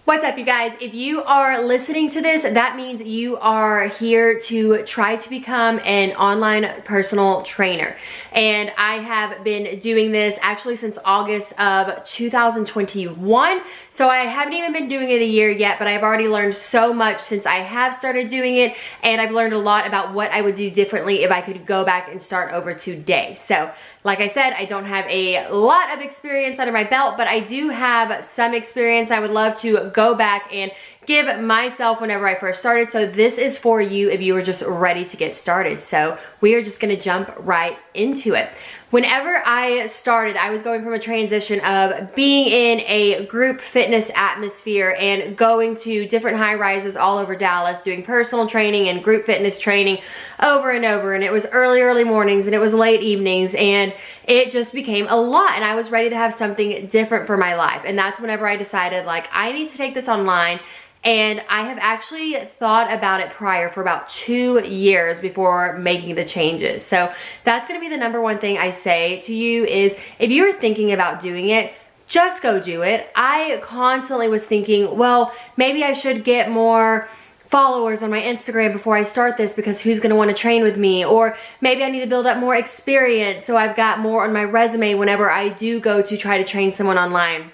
What's up, you guys? If you are listening to this, that means you are here to try to become an online personal trainer. And I have been doing this actually since August of 2021. So I haven't even been doing it a year yet, but I've already learned so much since I have started doing it. And I've learned a lot about what I would do differently if I could go back and start over today. So like I said, I don't have a lot of experience under my belt, but I do have some experience I would love to go back and give myself whenever I first started. So this is for you if you were just ready to get started. So we are just gonna jump right into it. Whenever I started, I was going from a transition of being in a group fitness atmosphere and going to different high rises all over Dallas, doing personal training and group fitness training over and over. And it was early mornings and it was late evenings, and it just became a lot. And I was ready to have something different for my life. And that's whenever I decided, like, I need to take this online. And I have actually thought about it prior for about 2 years before making the changes. So that's gonna be the number one thing I say to you is, if you're thinking about doing it, just go do it. I constantly was thinking, well, maybe I should get more followers on my Instagram before I start this, because who's gonna wanna train with me? Or maybe I need to build up more experience so I've got more on my resume whenever I do go to try to train someone online.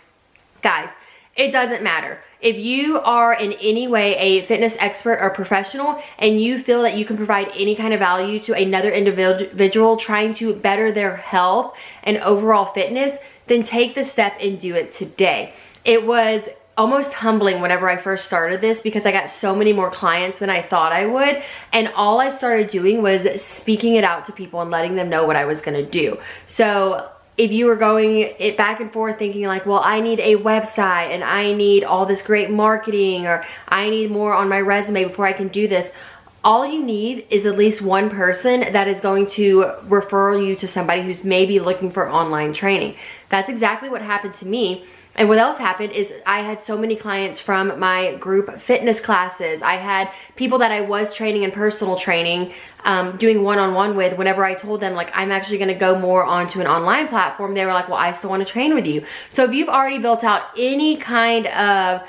Guys, it doesn't matter. If you are in any way a fitness expert or professional and you feel that you can provide any kind of value to another individual trying to better their health and overall fitness, then take the step and do it today. It was almost humbling whenever I first started this, because I got so many more clients than I thought I would. And all I started doing was speaking it out to people and letting them know what I was gonna do. So if you were going it back and forth thinking like, well, I need a website and I need all this great marketing, or I need more on my resume before I can do this, all you need is at least one person that is going to refer you to somebody who's maybe looking for online training. That's exactly what happened to me. And what else happened is I had so many clients from my group fitness classes. I had people that I was training in personal training, doing one-on-one with. Whenever I told them, like, I'm actually gonna go more onto an online platform, they were like, well, I still wanna train with you. So if you've already built out any kind of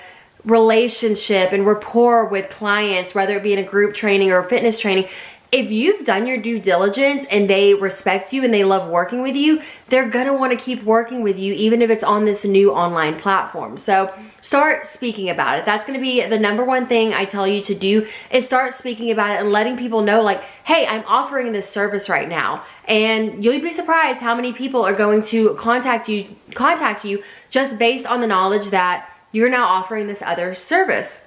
relationship and rapport with clients, whether it be in a group training or fitness training, if you've done your due diligence and they respect you and they love working with you, they're gonna wanna keep working with you even if it's on this new online platform. So start speaking about it. That's gonna be the number one thing I tell you to do, is start speaking about it and letting people know, like, hey, I'm offering this service right now. And you'll be surprised how many people are going to contact you just based on the knowledge that you're now offering this other service.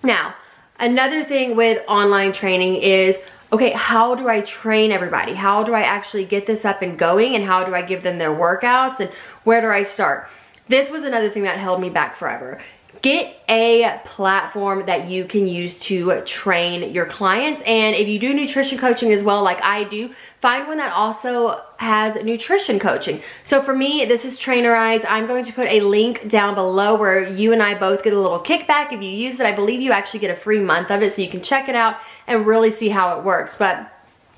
Now, another thing with online training is, okay, how do I train everybody? How do I actually get this up and going? And how do I give them their workouts? And where do I start? This was another thing that held me back forever. Get a platform that you can use to train your clients. And if you do nutrition coaching as well, like I do, find one that also has nutrition coaching. So for me, this is Trainerize. I'm going to put a link down below where you and I both get a little kickback if you use it. I believe you actually get a free month of it, so you can check it out and really see how it works. But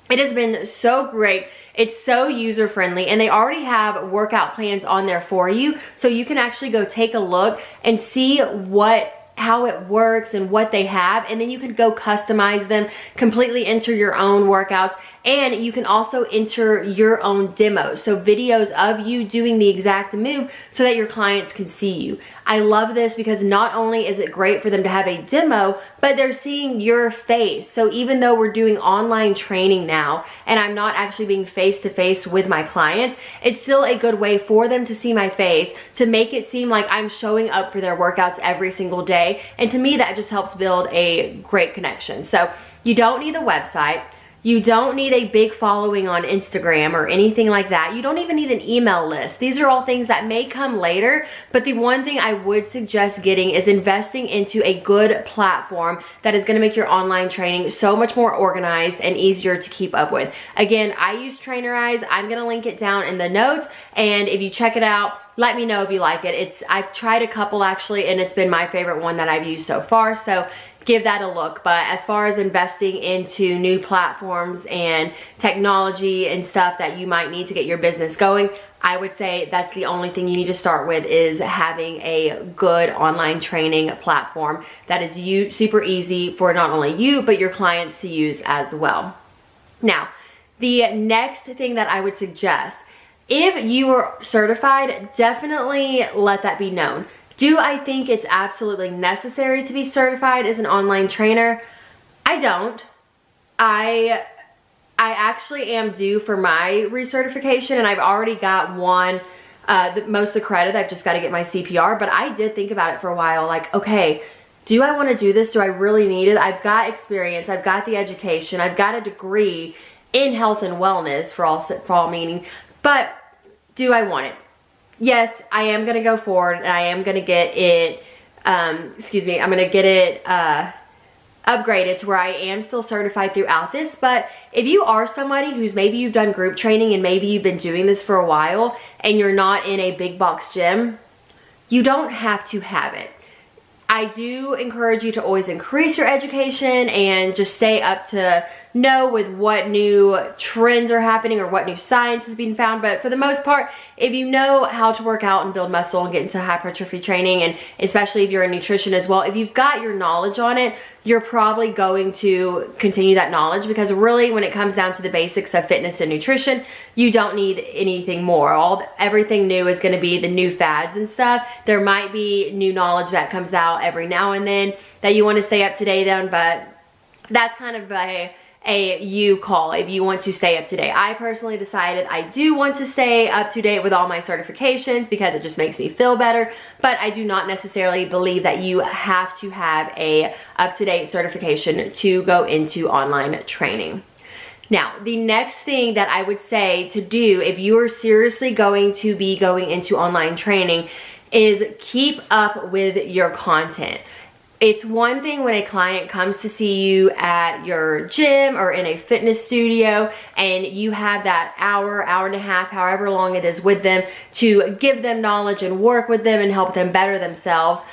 it has been so great. It's so user-friendly, and they already have workout plans on there for you, so you can actually go take a look and see how it works and what they have, and then you can go customize them, completely enter your own workouts, and you can also enter your own demos, so videos of you doing the exact move so that your clients can see you. I love this because not only is it great for them to have a demo, but they're seeing your face. So even though we're doing online training now and I'm not actually being face-to-face with my clients, it's still a good way for them to see my face, to make it seem like I'm showing up for their workouts every single day. And to me, that just helps build a great connection. So you don't need a website. You don't need a big following on Instagram or anything like that. You don't even need an email list. These are all things that may come later, but the one thing I would suggest getting is investing into a good platform that is gonna make your online training so much more organized and easier to keep up with. Again, I use Trainerize. I'm gonna link it down in the notes, and if you check it out, let me know if you like it. I've tried a couple actually, and it's been my favorite one that I've used so far, so give that a look. But as far as investing into new platforms and technology and stuff that you might need to get your business going, I would say that's the only thing you need to start with, is having a good online training platform that is super easy for not only you, but your clients to use as well. Now, the next thing that I would suggest, if you are certified, definitely let that be known. Do I think it's absolutely necessary to be certified as an online trainer? I don't. I actually am due for my recertification, and I've already got one, most of the credit. I've just got to get my CPR, but I did think about it for a while, like, okay, do I want to do this? Do I really need it? I've got experience, I've got the education, I've got a degree in health and wellness for all meaning, but do I want it? Yes, I am going to go forward, and I am going to get it, I'm going to get it upgraded to where I am still certified throughout this. But if you are somebody who's maybe you've done group training and maybe you've been doing this for a while and you're not in a big box gym, you don't have to have it. I do encourage you to always increase your education and just stay up to know with what new trends are happening or what new science is being found. But for the most part, if you know how to work out and build muscle and get into hypertrophy training, and especially if you're in nutrition as well, if you've got your knowledge on it, you're probably going to continue that knowledge, because really when it comes down to the basics of fitness and nutrition, you don't need anything more. Everything new is going to be the new fads and stuff. There might be new knowledge that comes out every now and then that you want to stay up to date on, but that's kind of a you call if you want to stay up to date. I personally decided I do want to stay up to date with all my certifications because it just makes me feel better, but I do not necessarily believe that you have to have a up-to-date certification to go into online training. Now, the next thing that I would say to do if you are seriously going to be going into online training is keep up with your content. It's one thing when a client comes to see you at your gym or in a fitness studio and you have that hour and a half, however long it is with them, to give them knowledge and work with them and help them better themselves.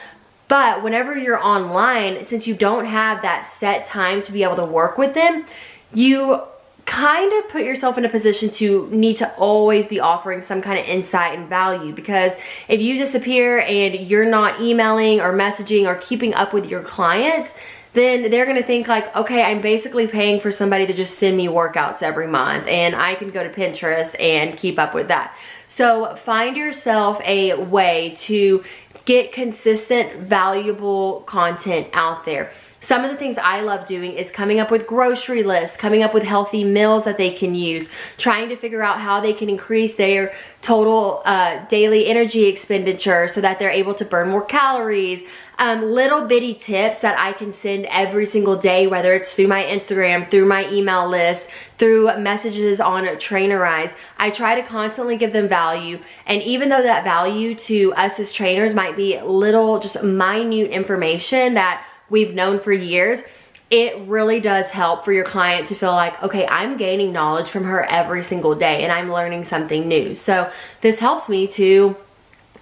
But whenever you're online, since you don't have that set time to be able to work with them, you kind of put yourself in a position to need to always be offering some kind of insight and value, because if you disappear and you're not emailing or messaging or keeping up with your clients, then they're going to think like, okay, I'm basically paying for somebody to just send me workouts every month and I can go to Pinterest and keep up with that. So find yourself a way to get consistent, valuable content out there. Some of the things I love doing is coming up with grocery lists, coming up with healthy meals that they can use, trying to figure out how they can increase their total daily energy expenditure so that they're able to burn more calories. Little bitty tips that I can send every single day, whether it's through my Instagram, through my email list, through messages on Trainerize. I try to constantly give them value, and even though that value to us as trainers might be little, just minute information that we've known for years, it really does help for your client to feel like, okay, I'm gaining knowledge from her every single day and I'm learning something new. So this helps me to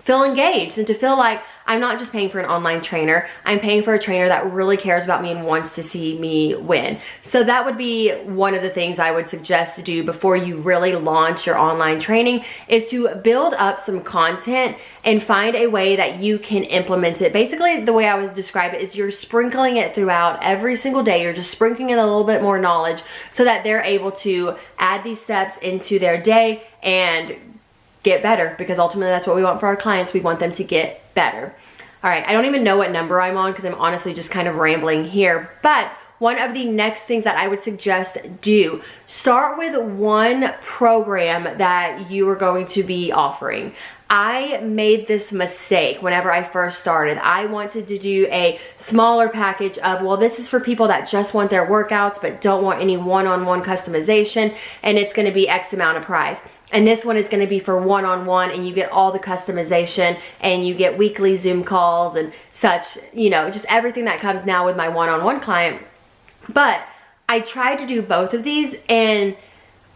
feel engaged and to feel like I'm not just paying for an online trainer, I'm paying for a trainer that really cares about me and wants to see me win. So that would be one of the things I would suggest to do before you really launch your online training, is to build up some content and find a way that you can implement it. Basically, the way I would describe it is you're sprinkling it throughout every single day. You're just sprinkling in a little bit more knowledge so that they're able to add these steps into their day and get better, because ultimately that's what we want for our clients. We want them to get better. All right, I don't even know what number I'm on because I'm honestly just kind of rambling here, but one of the next things that I would suggest do, start with one program that you are going to be offering. I made this mistake whenever I first started. I wanted to do a smaller package of, well, this is for people that just want their workouts but don't want any one-on-one customization, and it's going to be X amount of price. And this one is going to be for one-on-one, and you get all the customization and you get weekly Zoom calls and such, you know, just everything that comes now with my one-on-one client. But I tried to do both of these and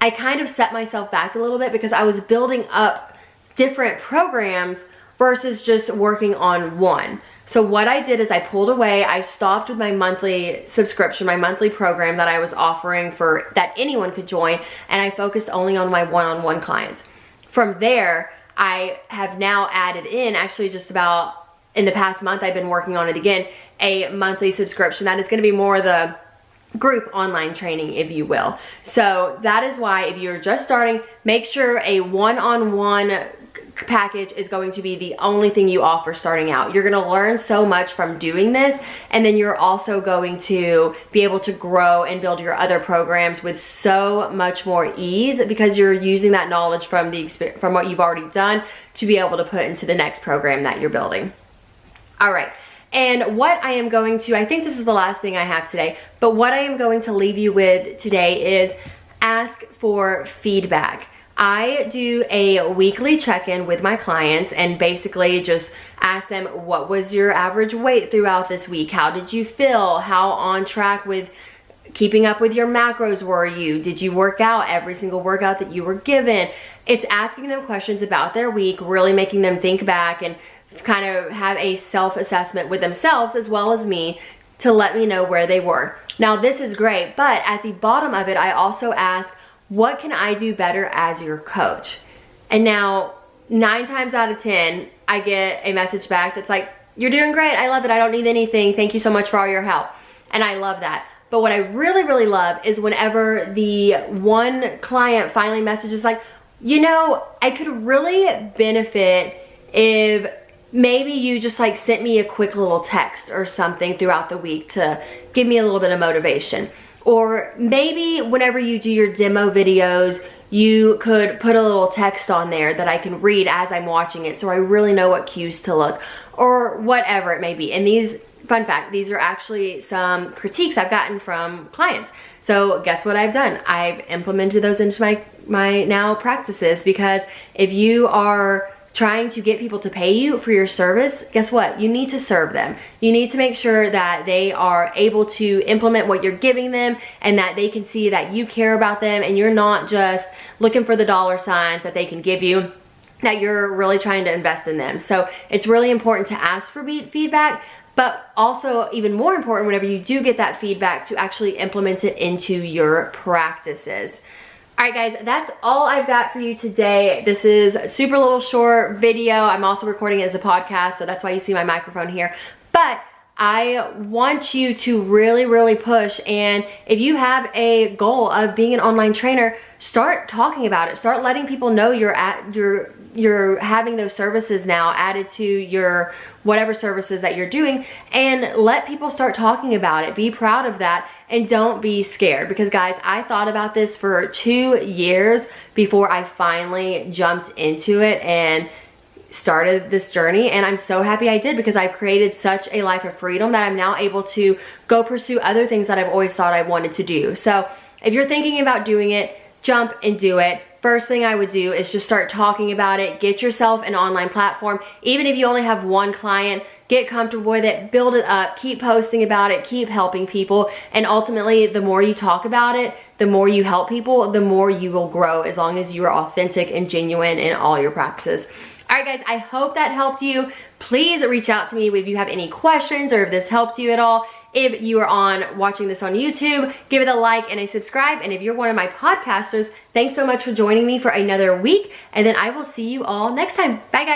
I kind of set myself back a little bit because I was building up different programs versus just working on one. So what I did is I pulled away, I stopped with my monthly subscription, my monthly program that I was offering for that anyone could join, and I focused only on my one-on-one clients. From there, I have now added in, actually just about in the past month, I've been working on it again, a monthly subscription that is going to be more the group online training, if you will. So that is why if you're just starting, make sure a one-on-one package is going to be the only thing you offer starting out. You're going to learn so much from doing this, and then you're also going to be able to grow and build your other programs with so much more ease because you're using that knowledge from what you've already done to be able to put into the next program that you're building. All right. And what I am going to, I think this is the last thing I have today, but what I am going to leave you with today is ask for feedback. I do a weekly check-in with my clients and basically just ask them, what was your average weight throughout this week? How did you feel? How on track with keeping up with your macros were you? Did you work out every single workout that you were given? It's asking them questions about their week, really making them think back and kind of have a self-assessment with themselves as well as me to let me know where they were. Now this is great, but at the bottom of it, I also ask, what can I do better as your coach? And now 9 times out of 10, I get a message back that's like, you're doing great, I love it, I don't need anything, thank you so much for all your help. And I love that. But what I really, really love is whenever the one client finally messages like, you know, I could really benefit if maybe you just like sent me a quick little text or something throughout the week to give me a little bit of motivation. Or maybe whenever you do your demo videos, you could put a little text on there that I can read as I'm watching it so I really know what cues to look, or whatever it may be. And these, fun fact, these are actually some critiques I've gotten from clients. So guess what I've done? I've implemented those into my now practices, because if you are trying to get people to pay you for your service, guess what? You need to serve them. You need to make sure that they are able to implement what you're giving them and that they can see that you care about them and you're not just looking for the dollar signs that they can give you, that you're really trying to invest in them. So it's really important to ask for feedback, but also even more important whenever you do get that feedback to actually implement it into your practices. All right, guys, that's all I've got for you today. This is a super little short video. I'm also recording it as a podcast, so that's why you see my microphone here. But I want you to really, really push. And if you have a goal of being an online trainer, start talking about it. Start letting people know you're having those services now added to your whatever services that you're doing, and let people start talking about it. Be proud of that and don't be scared, because guys, I thought about this for 2 years before I finally jumped into it and started this journey, and I'm so happy I did, because I've created such a life of freedom that I'm now able to go pursue other things that I've always thought I wanted to do. So if you're thinking about doing it, jump and do it. First thing I would do is just start talking about it. Get yourself an online platform. Even if you only have one client, get comfortable with it, build it up, keep posting about it, keep helping people. And ultimately, the more you talk about it, the more you help people, the more you will grow, as long as you are authentic and genuine in all your practices. All right, guys, I hope that helped you. Please reach out to me if you have any questions or if this helped you at all. If you are watching this on YouTube, give it a like and a subscribe. And if you're one of my podcasters, thanks so much for joining me for another week. And then I will see you all next time. Bye, guys.